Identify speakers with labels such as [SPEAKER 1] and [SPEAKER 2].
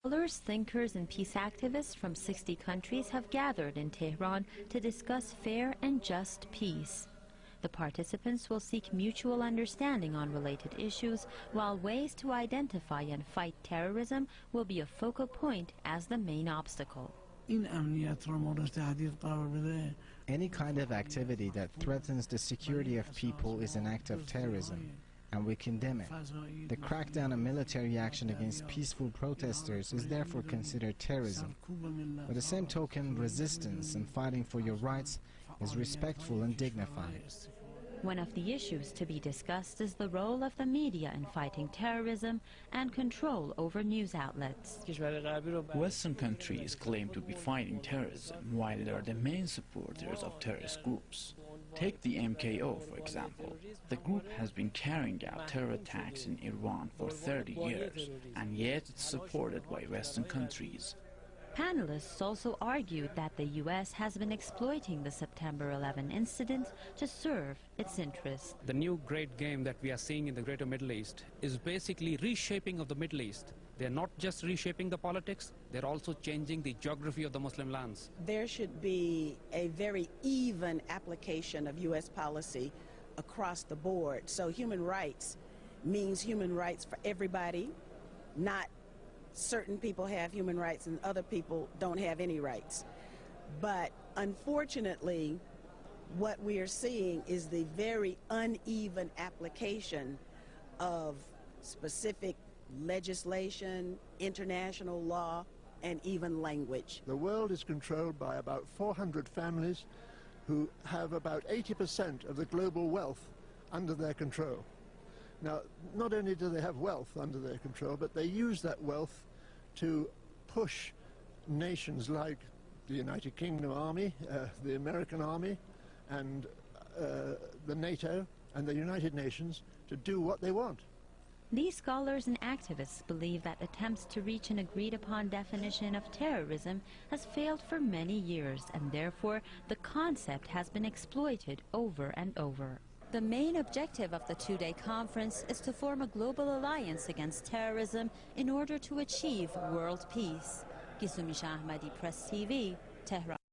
[SPEAKER 1] Scholars, thinkers, and peace activists from 60 countries have gathered in Tehran to discuss fair and just peace. The participants will seek mutual understanding on related issues, while ways to identify and fight terrorism will be a focal point as the main obstacle.
[SPEAKER 2] Any kind of activity that threatens the security of people is an act of terrorism, and we condemn it. The crackdown and military action against peaceful protesters is therefore considered terrorism. By the same token, resistance and fighting for your rights is respectful and dignified.
[SPEAKER 1] One of the issues to be discussed is the role of the media in fighting terrorism and control over news outlets.
[SPEAKER 3] Western countries claim to be fighting terrorism while they are the main supporters of terrorist groups. Take the MKO, for example. The group has been carrying out terror attacks in Iran for 30 years, and yet it's supported by Western countries.
[SPEAKER 1] Panelists also argued that the U.S. has been exploiting the September 11 incident to serve its interests.
[SPEAKER 4] The new great game that we are seeing in the greater Middle East is basically reshaping of the Middle East. They're not just reshaping the politics, they're also changing the geography of the Muslim lands.
[SPEAKER 5] There should be a very even application of U.S. policy across the board. So human rights means human rights for everybody, not certain people have human rights and other people don't have any rights. But unfortunately, what we are seeing is the very uneven application of specific legislation, international law, and even language.
[SPEAKER 6] The world is controlled by about 400 families who have about 80% of the global wealth under their control. Now, not only do they have wealth under their control, but they use that wealth to push nations like the United Kingdom Army, the American Army, and the NATO and the United Nations to do what they want.
[SPEAKER 1] These scholars and activists believe that attempts to reach an agreed-upon definition of terrorism has failed for many years, and therefore the concept has been exploited over and over. The main objective of the two-day conference is to form a global alliance against terrorism in order to achieve world peace. Hamid, Press TV, Tehran.